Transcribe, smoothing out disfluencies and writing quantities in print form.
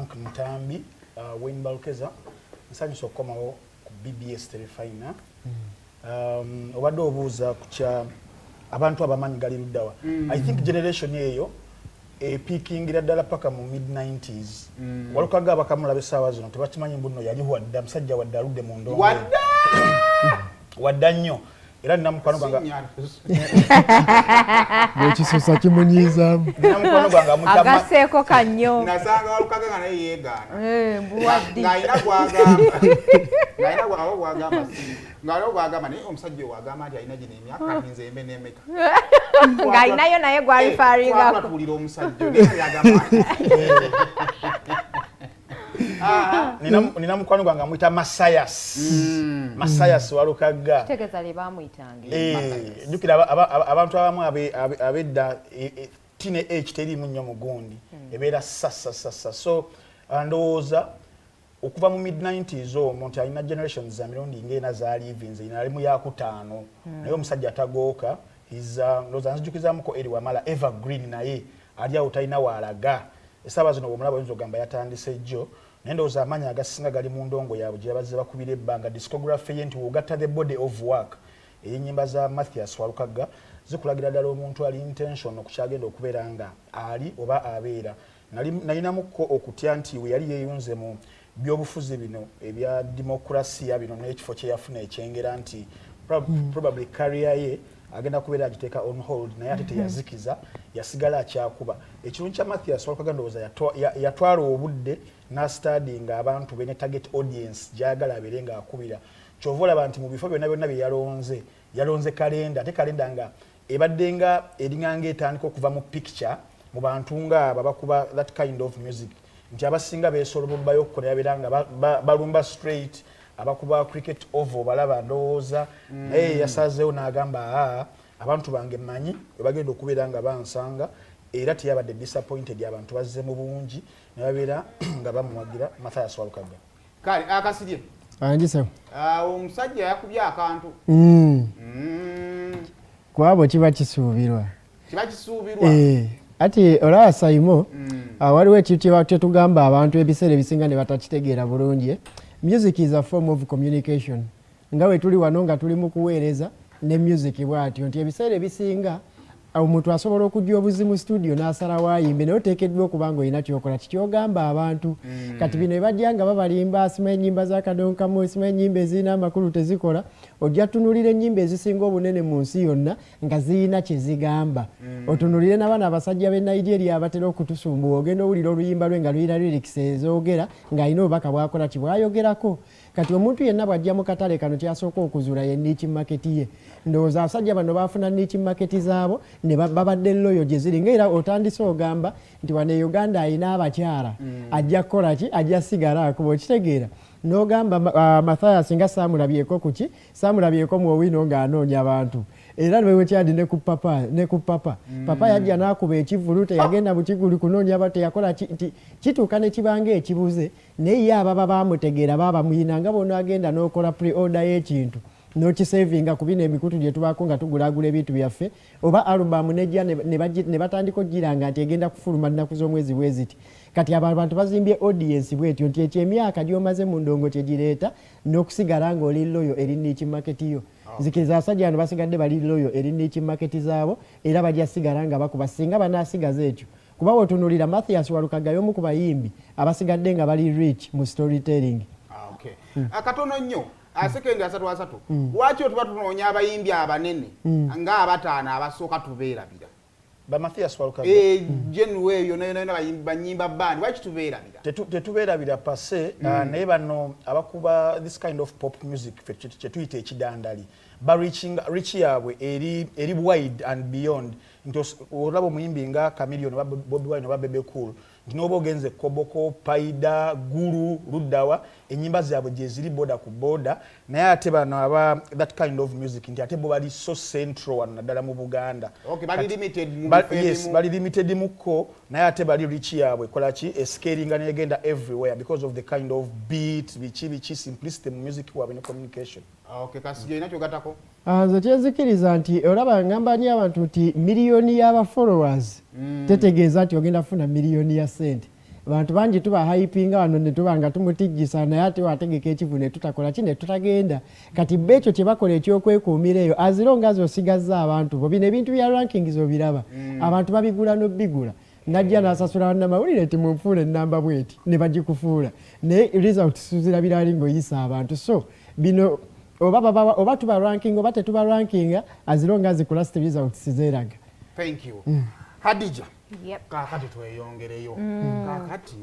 Frank Ntambi Wayne Balkeza nsanyusa okukomawo ku BBS Telefina obadde obuuza ku kya abantu abamanyi gali luddawa. I think generation eyo peakingira ddala paka mu mid-90s. Walukagga abakamulabe essaawa zino tebakimanyi mbu nno yali wadda musajja wadde aludde mu ndongo wadda nnyo era nina mukwano gwange ekisusa kimunyizaamu nina mukwano gwange agaseeko kannyo nasanga Walukagga nga naye yeegaana mbuwaddi ng'alina gwagamba ng'aliwo gwagamba naye omusajja owagamba nti alina gino emyaka nze mbe n'emeka ng'alinayo naye gwalifaringako twatuwulira omusajja yagamba nina mukwano gwange amuyita Masayas Walukagga kitegeeza lye baamuyitanga jjukira abantu abamu abedda tine age teriimu nnyo mugundi ebeera sasa so ndowooza okuva mu mid-90s omwo nti alina generations za mirundi ng'ena zaalivinze inalimu yakutaano naye omusajja atagooka ndowooza nzijukizaamuko eri wamala evergreen naye ali awo talina waalaga essaawa zino bwomulaba oyinza ogamba yatandise jjo naye ndowooza amaanyi agasinga gali mu ndongo yaabwe gye bazze bakubira ebbanga discography ye nti wogatta the body of work ey'ennyimba za Mathias Walukagga zikulagira ddala omuntu ali intention okukyagenda okubeera nga ali oba abeera nalinamuko okutya nti we yali yeeyunze mu byobufuzi bino ebya demokrasiya bino n'ekifo kye yafuna ekyengera nti probably career ye agenda kubeera agiteeka on hold naye ate teyazikiza yasigala akyakuba ekirungi kya Mathias Walukagga ndowooza yatwala obudde n'astudinga abantu be ne target audience gyagala abeere ng'akubira kyova olaba nti mu bifo byonna bye yalonze kalenda ate kalenda nga ebadde nga eringanga etandika okuva mu picture mu bantu ng'abo abakuba that kind of music nti abasinga beesolobobbayo okukola yabeera nga balumba straight abakuba cricket ovo balaba ndowooza naye yasazeewo n'agamba abantu bange mmanyi webagenda okubeera nga bansanga era teyabadde disappointed abantu bazze mu bungi ne babeera nga bamuwagira Mathias Walukagga kale akasirye angisewo omusajja yakubye akantu kwabo kiba kisuubirwa ati olaba Saimo waliwo ekintu kye tugamba abantu ebiseera ebisinga ne batakitegeera bulungi. Music is a form of communication. Nga we tuli wano nga tuli mu kuweereza ne music bwatyo nti ebiseera ebisinga omuntu asobola okujja obuzimu studio n'asalawo ayimbe naye oteekeddwa okuba nga olina kyokola kikyogamba abantu kati bino ebajja nga babalimba asimanyi ennyimba z'akadonkamu asimanyi ennyimba ezirina amakulu tezikola ojja tunulira ennyimba ezisinga obunene mu nsi yonna nga zirina kye zigamba otunulire n'abaana abasajja b'e Nigeria abatera okutusumbuwa ogenda owulira oluyimba lwe nga luyina lyrics ezoogera ng'alina obubaka bwakola ki bwayogerako kati omuntu yenna bw'ajja mu katale kano kyasooka okuzuula ye niiki maketi ye ndowooza abasajja bano baafuna niiki maketi zaabo ne babadde loyo gye ziri ng'era otandise ogamba nti wano e Uganda alina abakyala ajja kukola ki ajja sigala akuba okitegeera n'ogamba Mathias nga saamulabyeko kuki saamulabyeko mu owino ng'anoonya abantu era bwe kyadi ne ku papa yajja n'akuba ekivulu teyagenda mu kigulu kunoonya aba teyakola kituuka ne kibanga ekibuze naye ye ababa baamutegeera baba muyinanga bona agenda n'okola pre-order y'ekintu n'okisevinga ku bino emikutu gye tubaako nga tugulaagula ebintu byaffe oba alubamu nejja ne batandika ogiranga nti egenda kufuluma nnaku z'omwezi bwe ziti kati abantu bazimbye audience bwetyo nti ekyo emyaka gy'omaze mu ndongo kyegireeta n'okusigala ng'oli loyo eri niiki maketi yo nzikiriza abasajja bano basigadde bali loyo eri niiki maketi zaabo era bajja sigala nga bakuba singa banaasigaza ekyo kuba wotunulira Mathias Walukagga y'omu ku bayimbi abasigadde nga bali rich mu storytelling. Akatono nnyo asekendi asatu lwaki otuba tunoonya abayimbi abanene nga abataano abasooka tubeerabira ba Mathias Walukagga genuwe eyo nayo banyimba bandi lwaki tubeerabira tetubeerabira pase naye bano abakuba this kind of pop music kye tuyita ekidandali richi yaabwe eri wide and beyond nti olaba omuyimbi nga Chameleon oba Bobi Wine oba Bebe Cool nti n'oba ogenze Koboko, Paida, Guru, Luddawa ennyimba zaabwe gye ziri boda ku boda naye ate bano aba that kind of music nti ate bo bali so central wano naddala mu Buganda bali limited mukko naye ate bali richi yaabwe kola ki escalinga negenda everywhere because of the kind of beat bichi simplicity mu music waabwe ne communication. Kasijja inakyo gatako nze kyenzikiriza nti olaba ngamba nyo abantu nti miliyoni y'aba followers tetegeeza nti ogenda kufuna miliyoni ya sente abantu bangi tuba hypinga wano ne tuba nga tumutijjisa naye ate wategeka ekivu ne tutakola ki ne tutagenda kati bekyo kye bakola ekyokwekuumira eyo azironga z'osigazza abantu bo bino ebintu bya rankings obiraba abantu babigula n'obbigula najja n'asasula bannamawulire nti munfuule ennamba bweti ne bagikufuula naye results tuzirabira ali ng'oyisa abantu so bino oba tuba ranking oba tetuba rankinga azironga zikola st results zeeraga. Thank you. Hadija. Yep. Kakati tweyongereyo. Kakati